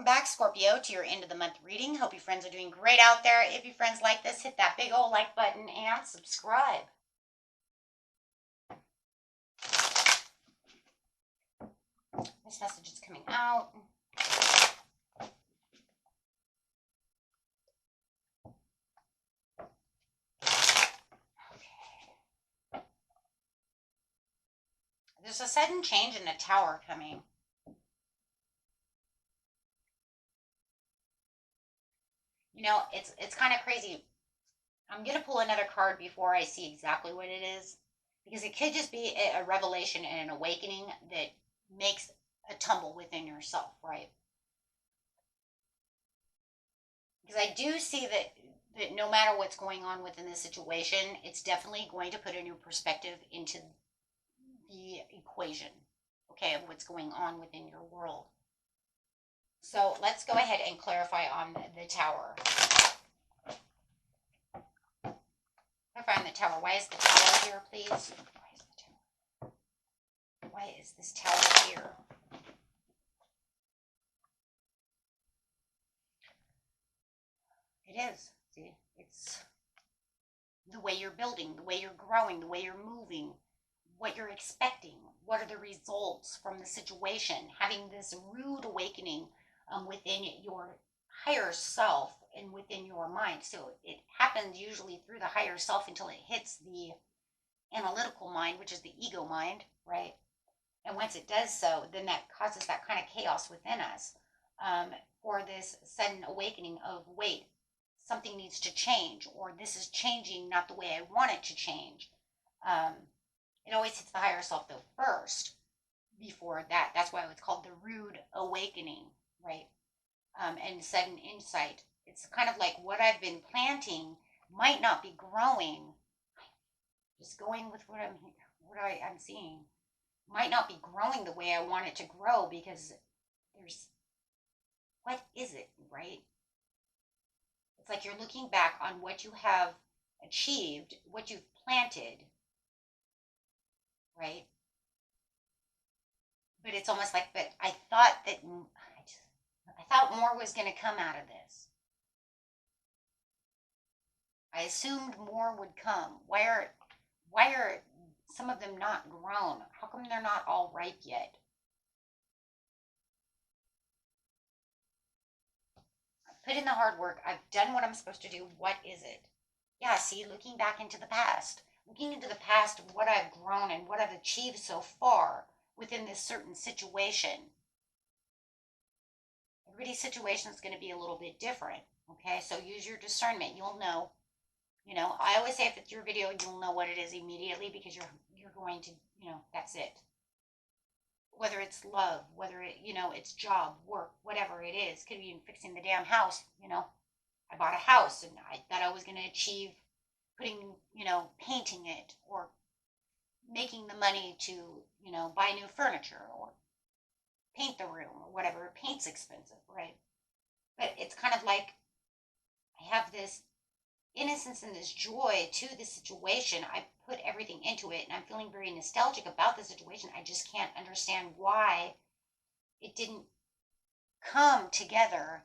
Welcome back, Scorpio, to your end of the month reading. Hope you friends are doing great out there. If you friends like this, hit that big old like button and subscribe. This message is coming out. There's a sudden change in the tower coming. You know, it's kind of crazy. I'm going to pull another card before I see exactly what it is, because it could just be a revelation and an awakening that makes a tumble within yourself, right? Because I do see that no matter what's going on within the situation, it's definitely going to put a new perspective into the equation, okay, of what's going on within your world. So let's go ahead and clarify on the tower. Clarify on the tower. Why is the tower here, please? Why is the tower? Why is this tower here? It is. See, it's the way you're building, the way you're growing, the way you're moving, what you're expecting, what are the results from the situation, having this rude awakening within your higher self and within your mind. So it happens usually through the higher self until it hits the analytical mind, which is the ego mind, right? And once it does so, then that causes that kind of chaos within us, for this sudden awakening of, wait, something needs to change, or this is changing not the way I want it to change. It always hits the higher self though first before that. That's why it's called the rude awakening, right? And sudden insight. It's kind of like what I've been planting might not be growing. Just going with what I'm seeing might not be growing the way I want it to grow, because there's, what is it, right? It's like you're looking back on what you have achieved, what you've planted, right? But it's almost like, but I thought that I thought more was going to come out of this. I assumed more would come. Why are some of them not grown? How come they're not all ripe yet? I've put in the hard work. I've done what I'm supposed to do. What is it? Yeah, see, looking back into the past. Looking into the past of what I've grown and what I've achieved so far within this certain situation. Everybody's situation is going to be a little bit different. Okay, so use your discernment. You'll know. You know, I always say if it's your video, you'll know what it is immediately, because you're going to, that's it. Whether it's love, whether it's job, work, whatever it is, could be even fixing the damn house. I bought a house and I thought I was going to achieve putting, painting it, or making the money to, buy new furniture or paint the room or whatever. Paint's expensive, right? But it's kind of like I have this innocence and this joy to the situation. I put everything into it and I'm feeling very nostalgic about the situation. I just can't understand why it didn't come together,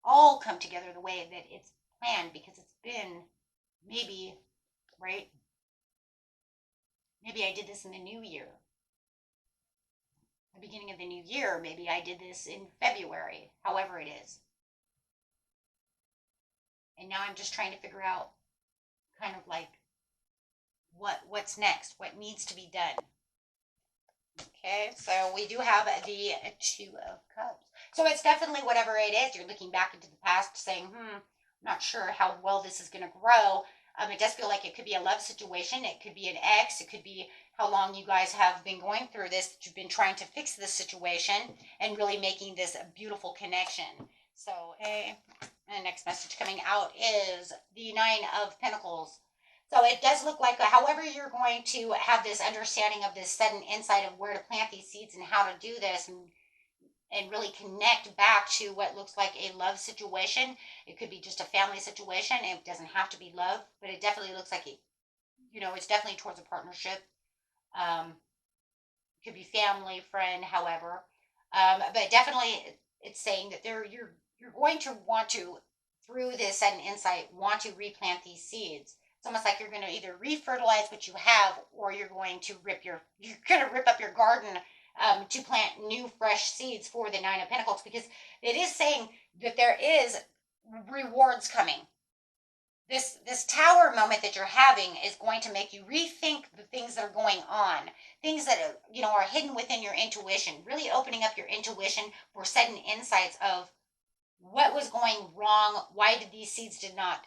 all come together the way that it's planned, because it's been maybe, right? Maybe I did this in the new year, the beginning of the new year. Maybe I did this in February, however it is. And now I'm just trying to figure out kind of like what's next, what needs to be done. Okay, so we do have the Two of Cups. So it's definitely whatever it is. You're looking back into the past saying, I'm not sure how well this is going to grow. It does feel like it could be a love situation. It could be an ex. It could be how long you guys have been going through this. You've been trying to fix this situation and really making this a beautiful connection. So, okay. And the next message coming out is the Nine of Pentacles. So it does look like, however you're going to have this understanding of this sudden insight of where to plant these seeds and how to do this, and really connect back to what looks like a love situation. It could be just a family situation. It doesn't have to be love, but it definitely looks like it, it's definitely towards a partnership. It could be family, friend, however. But definitely it's saying that you're going to want to, through this sudden insight, want to replant these seeds. It's almost like you're going to either refertilize what you have, or you're going to rip up your garden, to plant new fresh seeds for the Nine of Pentacles, because it is saying that there is rewards coming. This tower moment that you're having is going to make you rethink the things that are going on, things that are hidden within your intuition, really opening up your intuition for sudden insights of what was going wrong, why did these seeds did not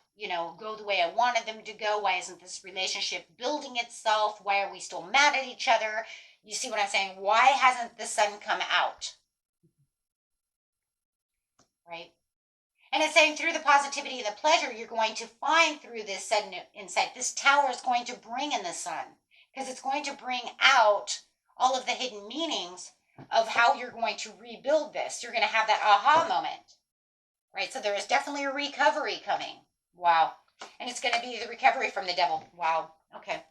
go the way I wanted them to go, why isn't this relationship building itself, why are we still mad at each other? You see what I'm saying? Why hasn't the sun come out? Right? And it's saying through the positivity and the pleasure you're going to find through this sudden insight, this tower is going to bring in the sun, because it's going to bring out all of the hidden meanings of how you're going to rebuild this. You're going to have that aha moment, right? So there is definitely a recovery coming. Wow. And it's going to be the recovery from the devil. Wow. Okay.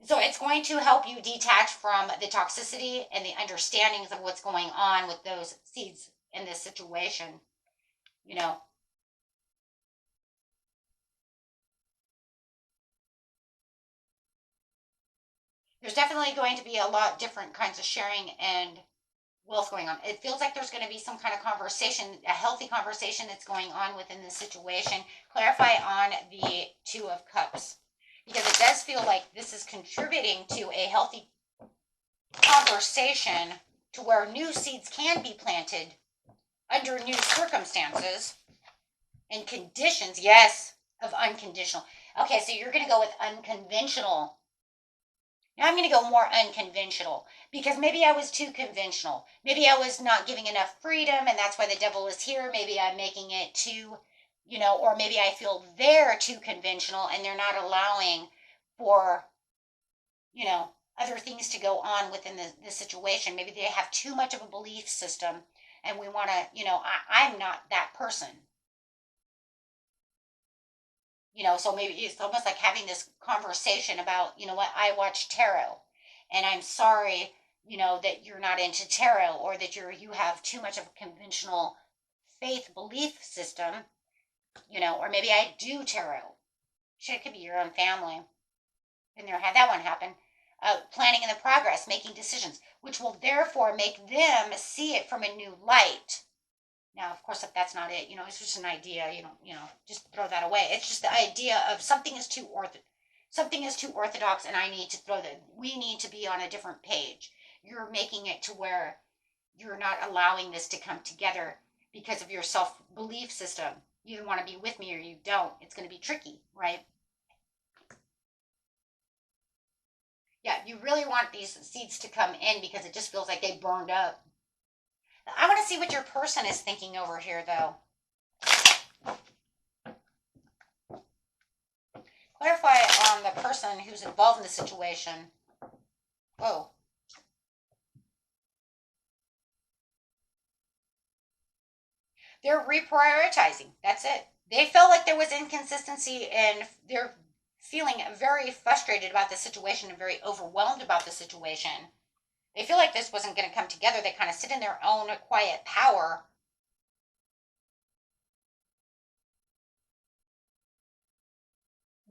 So it's going to help you detach from the toxicity and the understandings of what's going on with those seeds in this situation. There's definitely going to be a lot different kinds of sharing and wealth going on. It feels like there's going to be some kind of conversation, a healthy conversation that's going on within this situation. Clarify on the Two of Cups, because it does feel like this is contributing to a healthy conversation to where new seeds can be planted under new circumstances and conditions. Yes, of unconditional. Okay, so you're going to go with unconventional. Now I'm going to go more unconventional, because maybe I was too conventional. Maybe I was not giving enough freedom, and that's why the devil is here. Maybe I'm making it too, or maybe I feel they're too conventional and they're not allowing for, other things to go on within the situation. Maybe they have too much of a belief system, and we want to, I'm not that person. So maybe it's almost like having this conversation about, what, I watch tarot, and I'm sorry, that you're not into tarot, or that you have too much of a conventional faith belief system, or maybe I do tarot. Shit, it could be your own family. Been there, had that one happen. Planning in the progress, making decisions, which will therefore make them see it from a new light. Now, of course, if that's not it, it's just an idea. Just throw that away. It's just the idea of something is too orthodox, and I need to we need to be on a different page. You're making it to where you're not allowing this to come together because of your self-belief system. You either want to be with me or you don't. It's going to be tricky, right? Yeah, you really want these seeds to come in, because it just feels like they burned up. I want to see what your person is thinking over here, though. Clarify on the person who's involved in the situation. Whoa. They're reprioritizing. That's it. They felt like there was inconsistency, and they're feeling very frustrated about the situation and very overwhelmed about the situation. They feel like this wasn't going to come together. They kind of sit in their own quiet power.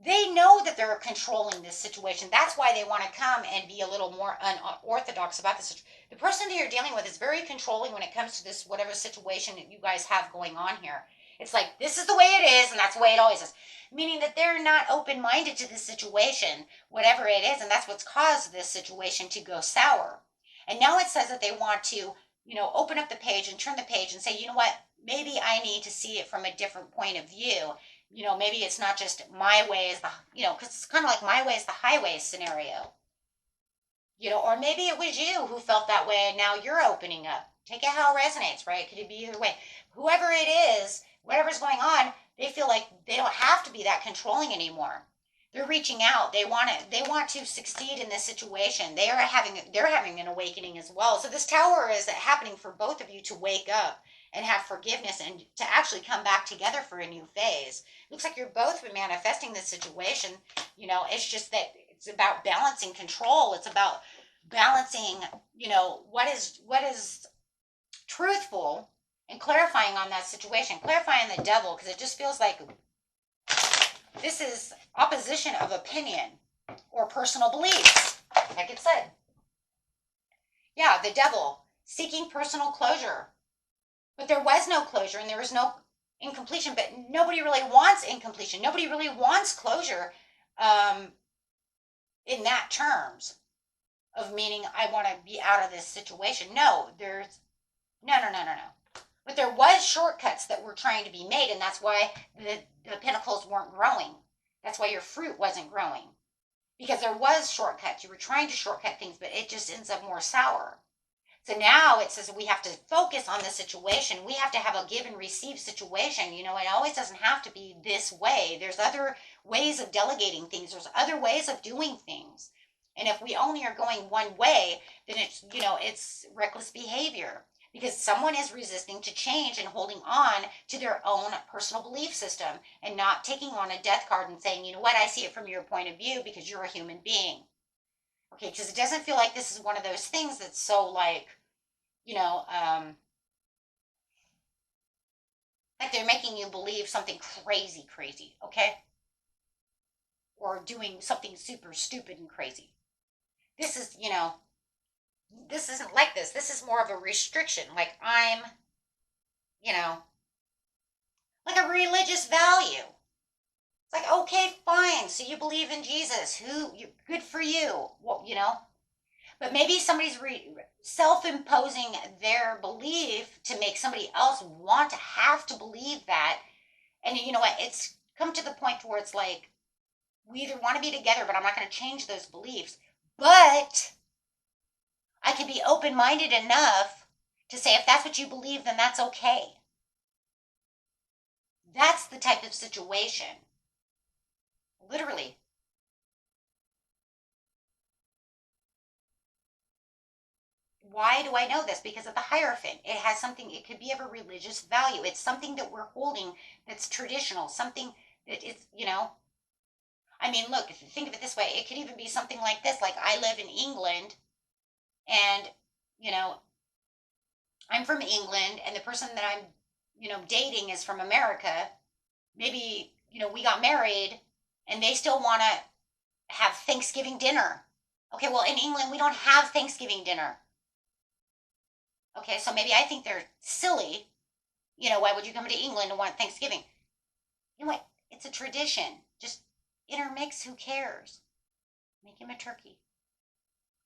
They know that they're controlling this situation. That's why they want to come and be a little more unorthodox about this. The person that you're dealing with is very controlling when it comes to this, whatever situation that you guys have going on here. It's like, this is the way it is, and that's the way it always is. Meaning that they're not open-minded to this situation, whatever it is, and that's what's caused this situation to go sour. And now it says that they want to, open up the page and turn the page and say, you know what, maybe I need to see it from a different point of view. Maybe it's not just my way is the, because it's kind of like my way is the highway scenario. Or maybe it was you who felt that way and now you're opening up. Take it how it resonates, right? Could it be either way? Whoever it is, whatever's going on, they feel like they don't have to be that controlling anymore. They're reaching out. They want to succeed in this situation. They're having an awakening as well. So this tower is happening for both of you to wake up and have forgiveness and to actually come back together for a new phase. Looks like you're both manifesting this situation. It's just that it's about balancing control. It's about balancing, what is truthful and clarifying on that situation, clarifying the devil, because it just feels like this is opposition of opinion or personal beliefs, like it said. Yeah, the devil, seeking personal closure. But there was no closure and there was no incompletion, but nobody really wants incompletion. Nobody really wants closure in that terms of meaning I want to be out of this situation. No, there's no. But there was shortcuts that were trying to be made, and that's why the pinnacles weren't growing. That's why your fruit wasn't growing. Because there was shortcuts. You were trying to shortcut things, but it just ends up more sour. So now it says we have to focus on the situation. We have to have a give and receive situation. You know, it always doesn't have to be this way. There's other ways of delegating things. There's other ways of doing things. And if we only are going one way, then it's, you know, it's reckless behavior because someone is resisting to change and holding on to their own personal belief system and not taking on a death card and saying, you know what, I see it from your point of view because you're a human being. Okay, because it doesn't feel like this is one of those things that's so like, you know, like they're making you believe something crazy, okay? Or doing something super stupid and crazy. This is, you know, this isn't like this. This is more of a restriction. Like I'm, you know, like a religious value. It's like, okay, fine. So you believe in Jesus. Good for you. Well, you know, but maybe somebody's self-imposing their belief to make somebody else want to have to believe that. And you know what? It's come to the point where it's like, we either want to be together, but I'm not going to change those beliefs. But I can be open-minded enough to say, if that's what you believe, then that's okay. That's the type of situation. Literally. Why do I know this? Because of the Hierophant. It has something, it could be of a religious value. It's something that we're holding that's traditional, something that is, you know. I mean, look, if you think of it this way, it could even be something like this. Like I live in England and, you know, I'm from England and the person that I'm, you know, dating is from America. Maybe, you know, we got married and they still want to have Thanksgiving dinner. Okay, well, in England, we don't have Thanksgiving dinner. Okay, so maybe I think they're silly. You know, why would you come to England and want Thanksgiving? You know what? It's a tradition. Just intermix, who cares? Make him a turkey.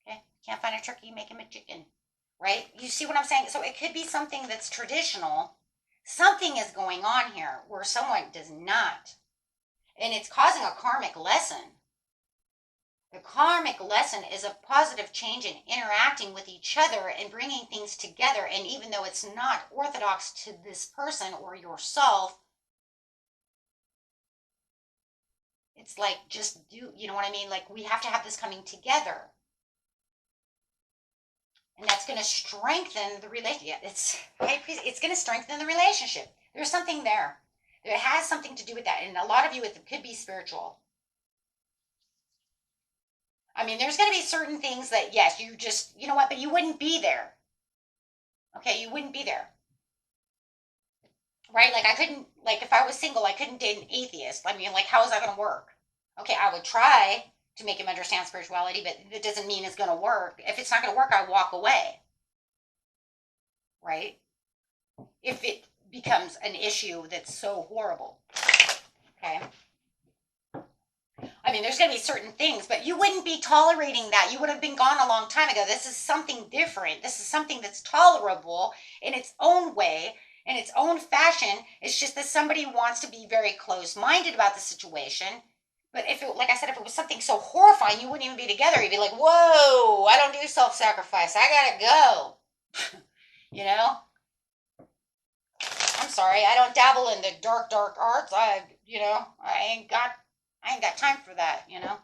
Okay? Can't find a turkey, make him a chicken. Right? You see what I'm saying? So it could be something that's traditional. Something is going on here where someone does not. And it's causing a karmic lesson. The karmic lesson is a positive change in interacting with each other and bringing things together. And even though it's not orthodox to this person or yourself, it's like just do, you know what I mean? Like we have to have this coming together. And that's going to strengthen the relationship. It's going to strengthen the relationship. There's something there. It has something to do with that. And a lot of you, it could be spiritual. I mean, there's going to be certain things that, yes, you just, you know what, but you wouldn't be there. Okay, you wouldn't be there. Right? Like I couldn't, like if I was single, I couldn't date an atheist. I mean, like how is that going to work? Okay, I would try to make him understand spirituality, but it doesn't mean it's going to work. If it's not going to work, I walk away. Right? If it becomes an issue that's so horrible. Okay? I mean, there's going to be certain things, but you wouldn't be tolerating that. You would have been gone a long time ago. This is something different. This is something that's tolerable in its own way, in its own fashion. It's just that somebody wants to be very close-minded about the situation. But if it, like I said, if it was something so horrifying, you wouldn't even be together. You'd be like, whoa, I don't do self-sacrifice. I gotta go. You know? I'm sorry, I don't dabble in the dark arts. I ain't got time for that, you know?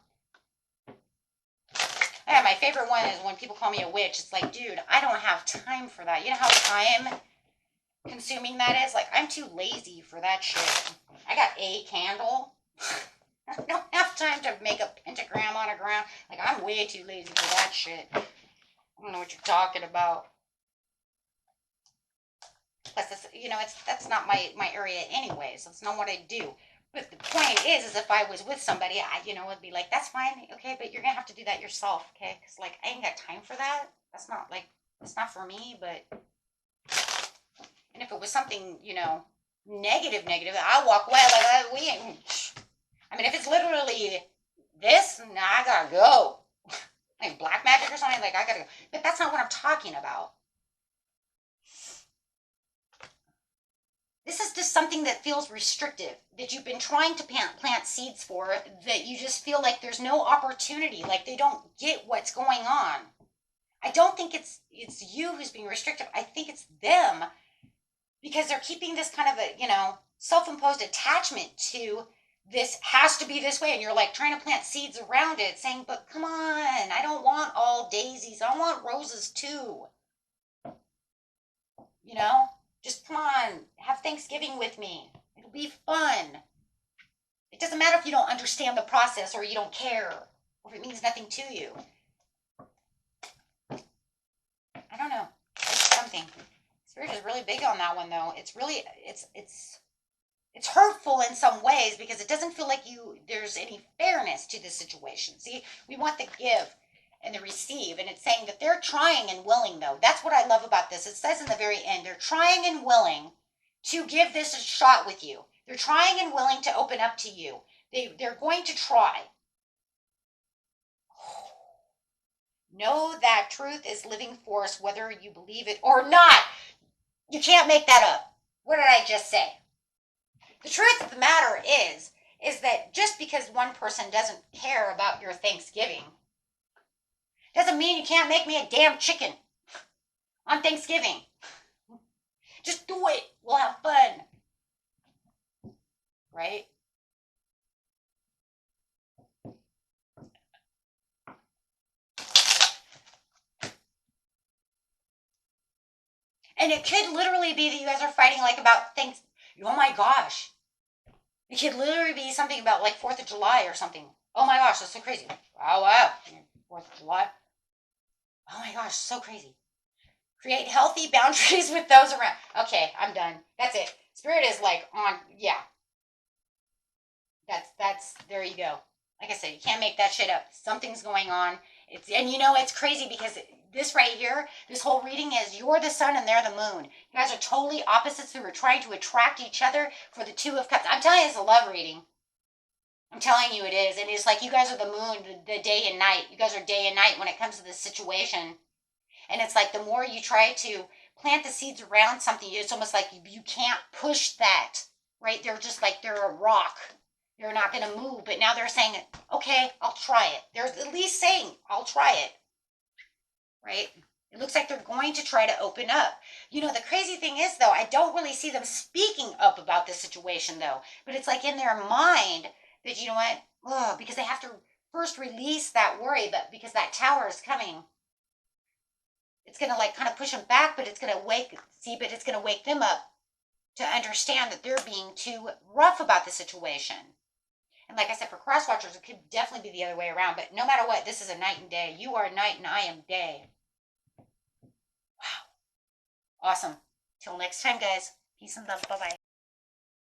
Yeah, my favorite one is when people call me a witch. It's like, dude, I don't have time for that. You know how time consuming that is? Like, I'm too lazy for that shit. I got a candle. I don't have time to make a pentagram on a ground. Like, I'm way too lazy for that shit. I don't know what you're talking about. plus it's, you know, that's not my area anyways. It's not what I do. But the point is if I was with somebody, I, you know, would be like, that's fine, okay, but you're gonna have to do that yourself, okay? Because like I ain't got time for that. That's not like, it's not for me. But and if it was something, you know, negative, I'll walk away. Like we ain't. I mean, if it's literally this, nah, I gotta go. Like black magic or something, like I gotta go. But that's not what I'm talking about. This is just something that feels restrictive, that you've been trying to plant seeds for, that you just feel like there's no opportunity, like they don't get what's going on. I don't think it's you who's being restrictive. I think it's them, because they're keeping this kind of a, you know, self-imposed attachment to this has to be this way, and you're like trying to plant seeds around it, saying, but come on, I don't want all daisies, I want roses too. You know, just come on, have Thanksgiving with me, it'll be fun. It doesn't matter if you don't understand the process or you don't care, or if it means nothing to you. I don't know, it's something. Spirit is really big on that one, though. It's really, it's hurtful in some ways, because it doesn't feel like there's any fairness to this situation. See, we want the give and the receive, and it's saying that they're trying and willing, though. That's what I love about this. It says in the very end, they're trying and willing to give this a shot with you. They're trying and willing to open up to you. They're going to try. Know that truth is living force, whether you believe it or not. You can't make that up. What did I just say? The truth of the matter is that just because one person doesn't care about your Thanksgiving doesn't mean you can't make me a damn chicken on Thanksgiving. Just do it. We'll have fun. Right? And it could literally be that you guys are fighting like about things. Oh my gosh. It could literally be something about like 4th of July or something. Oh my gosh, that's so crazy. Oh wow. 4th of July. Oh my gosh, so crazy. Create healthy boundaries with those around. Okay, I'm done. That's it. Spirit is like on, yeah. That's there you go. Like I said, you can't make that shit up. Something's going on. And you know, it's crazy because this right here, this whole reading is you're the sun and they're the moon. You guys are totally opposites who are trying to attract each other for the 2 of Cups. I'm telling you, it's a love reading. I'm telling you it is. And it's like you guys are the moon, the day and night. You guys are day and night when it comes to this situation. And it's like the more you try to plant the seeds around something, it's almost like you can't push that, right? They're just like they're a rock. They're not going to move. But now they're saying, okay, I'll try it. They're at least saying, I'll try it, right? It looks like they're going to try to open up. You know, the crazy thing is, though, I don't really see them speaking up about this situation, though. But it's like in their mind that, you know what, because they have to first release that worry, but because that tower is coming, it's going to like kind of push them back, but it's going to it's going to wake them up to understand that they're being too rough about the situation. And like I said, for cross watchers, it could definitely be the other way around. But no matter what, this is a night and day. You are night and I am day. Wow. Awesome. Till next time, guys. Peace and love. Bye-bye.